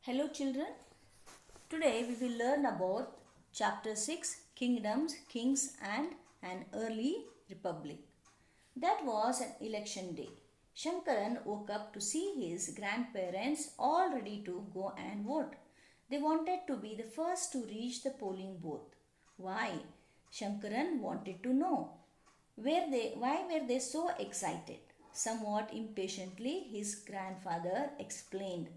Hello children, today we will learn about chapter 6 Kingdoms, Kings and an Early Republic. That was an election day. Shankaran woke up to see his grandparents all ready to go and vote. They wanted to be the first to reach the polling booth. Why? Shankaran wanted to know. Why were they so excited? Somewhat impatiently, his grandfather explained.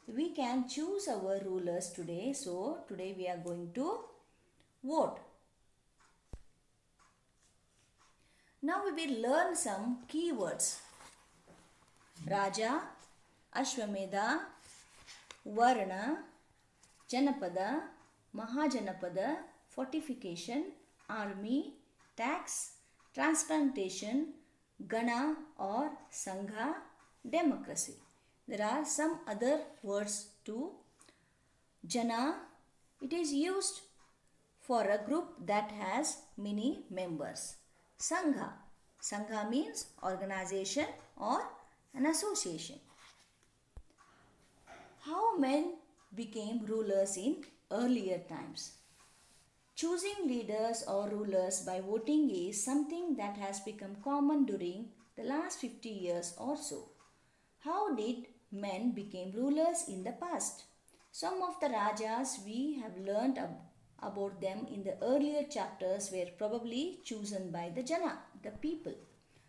We can choose our rulers today, so today we are going to vote. Now we will learn some keywords. Raja, Ashwamedha, Varna, Janapada, Mahajanapada, fortification, army, tax, transplantation, Gana or Sangha, democracy. There are some other words too. Jana, it is used for a group that has many members. Sangha, Sangha means organization or an association. How men became rulers in earlier times. Choosing leaders or rulers by voting is something that has become common during the last 50 years or so. How did men became rulers in the past? Some of the Rajas we have learnt about them in the earlier chapters were probably chosen by the Jana, the people.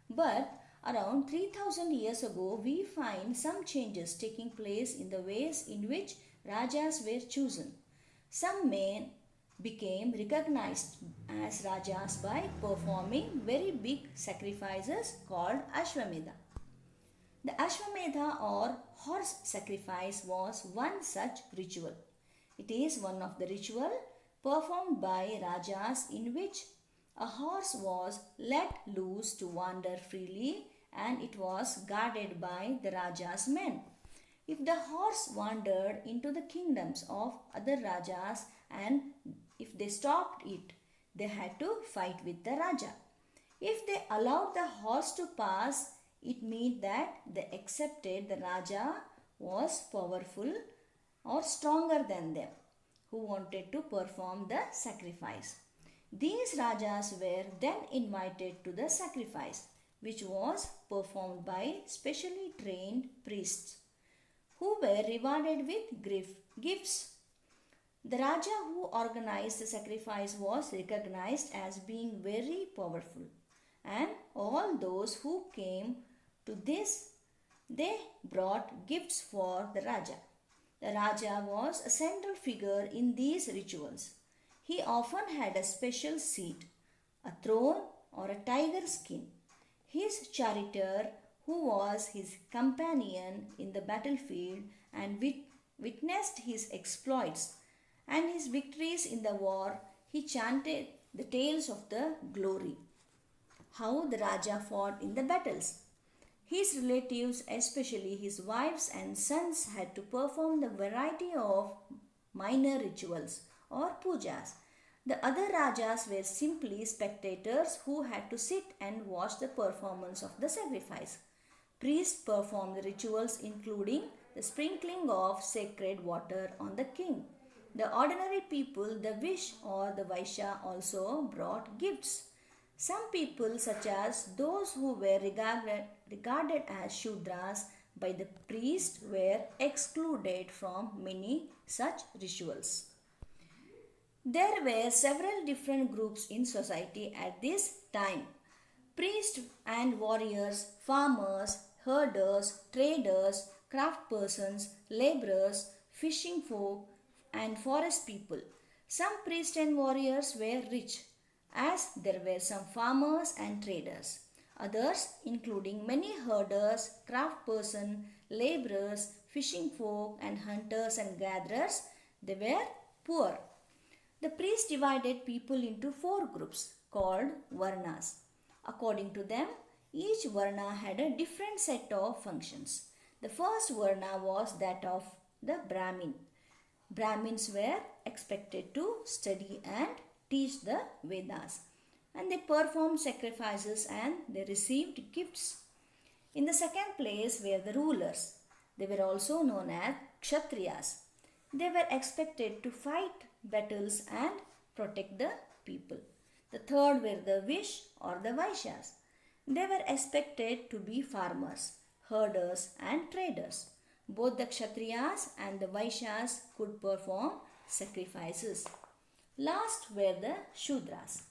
But around 3000 years ago, we find some changes taking place in the ways in which Rajas were chosen. Some men became recognized as Rajas by performing very big sacrifices called Ashwamedha. The Ashwamedha or horse sacrifice was one such ritual. It is one of the ritual performed by Rajas in which a horse was let loose to wander freely and it was guarded by the Raja's men. If the horse wandered into the kingdoms of other Rajas and if they stopped it, they had to fight with the Raja. If they allowed the horse to pass, it meant that they accepted the Raja was powerful or stronger than them, who wanted to perform the sacrifice. These Rajas were then invited to the sacrifice, which was performed by specially trained priests, who were rewarded with gifts. The Raja who organized the sacrifice was recognized as being very powerful, and all those who came to this, they brought gifts for the Raja. The Raja was a central figure in these rituals. He often had a special seat, a throne or a tiger skin. His charioteer, who was his companion in the battlefield and witnessed his exploits and his victories in the war, he chanted the tales of the glory, how the Raja fought in the battles. His relatives, especially his wives and sons, had to perform the variety of minor rituals or pujas. The other Rajas were simply spectators who had to sit and watch the performance of the sacrifice. Priests performed the rituals including the sprinkling of sacred water on the king. The ordinary people, the Vish or the Vaishya, also brought gifts. Some people, such as those who were regarded as Shudras by the priest, were excluded from many such rituals. There were several different groups in society at this time. Priests and warriors, farmers, herders, traders, craftspersons, laborers, fishing folk, and forest people. Some priests and warriors were rich, as there were some farmers and traders. Others, including many herders, craftspersons, laborers, fishing folk, and hunters and gatherers, they were poor. The priest divided people into 4 groups called Varnas. According to them, each Varna had a different set of functions. The first Varna was that of the Brahmin. Brahmins were expected to study and teach the Vedas, and they performed sacrifices and they received gifts. In the second place were the rulers. They were also known as Kshatriyas. They were expected to fight battles and protect the people. The third were the Vish or the Vaishyas. They were expected to be farmers, herders, and traders. Both the Kshatriyas and the Vaishyas could perform sacrifices. Last were the Shudras,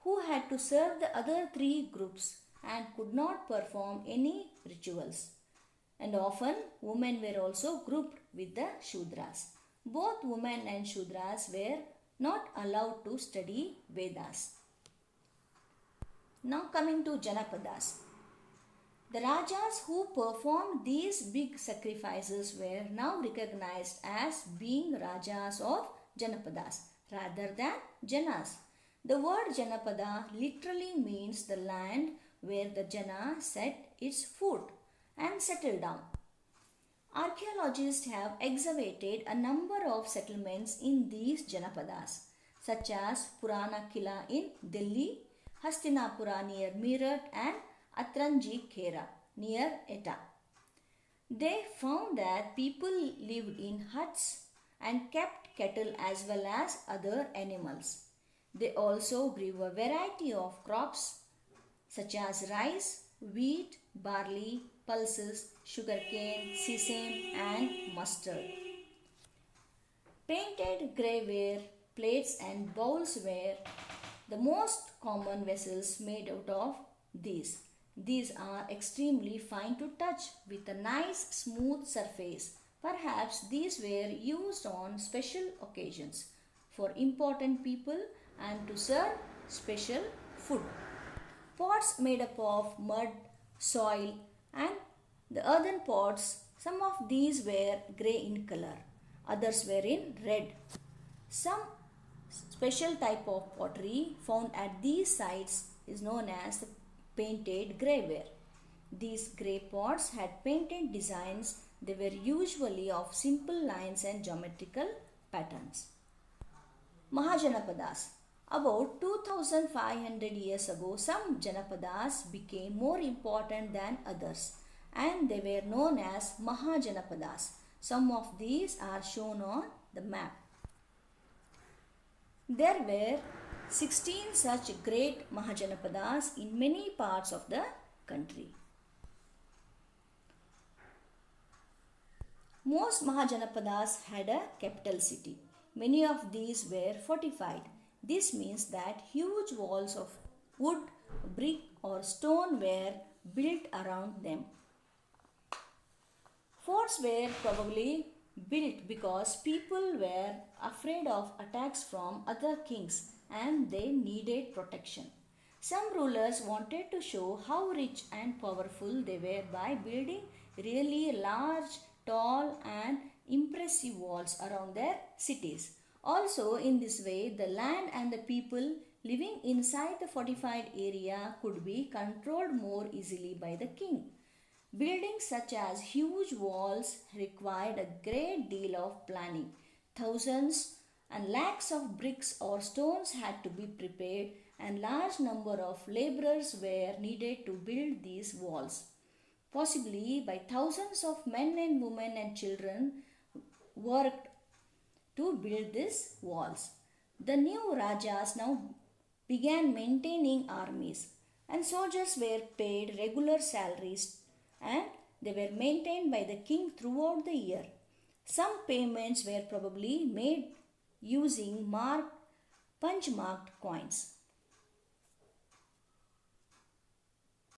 who had to serve the other three groups and could not perform any rituals. And often women were also grouped with the Shudras. Both women and Shudras were not allowed to study Vedas. Now coming to Janapadas. The Rajas who performed these big sacrifices were now recognized as being Rajas of Janapadas rather than Janas. The word Janapada literally means the land where the Jana set its foot and settled down. Archaeologists have excavated a number of settlements in these Janapadas, such as Purana Kila in Delhi, Hastinapura near Meerut, and Atranji Khera near Etah. They found that people lived in huts and kept cattle as well as other animals. They also grew a variety of crops such as rice, wheat, barley, pulses, sugarcane, sesame, and mustard. Painted graveware, plates, and bowls were the most common vessels made out of these. These are extremely fine to touch with a nice smooth surface. Perhaps these were used on special occasions for important people and to serve special food. Pots made up of mud, soil, and the earthen pots, some of these were grey in color, others were in red. Some special type of pottery found at these sites is known as the painted grayware. These grey pots had painted designs. They were usually of simple lines and geometrical patterns. Mahajanapadas. About 2500 years ago, some Janapadas became more important than others and they were known as Mahajanapadas. Some of these are shown on the map. There were 16 such great Mahajanapadas in many parts of the country. Most Mahajanapadas had a capital city. Many of these were fortified. This means that huge walls of wood, brick, or stone were built around them. Forts were probably built because people were afraid of attacks from other kings and they needed protection. Some rulers wanted to show how rich and powerful they were by building really large, tall, and impressive walls around their cities. Also, in this way, the land and the people living inside the fortified area could be controlled more easily by the king. Buildings such as huge walls required a great deal of planning. Thousands and lakhs of bricks or stones had to be prepared and large number of laborers were needed to build these walls. Possibly by thousands of men and women and children worked to build these walls. The new Rajas now began maintaining armies and soldiers were paid regular salaries and they were maintained by the king throughout the year. Some payments were probably made using punch marked coins.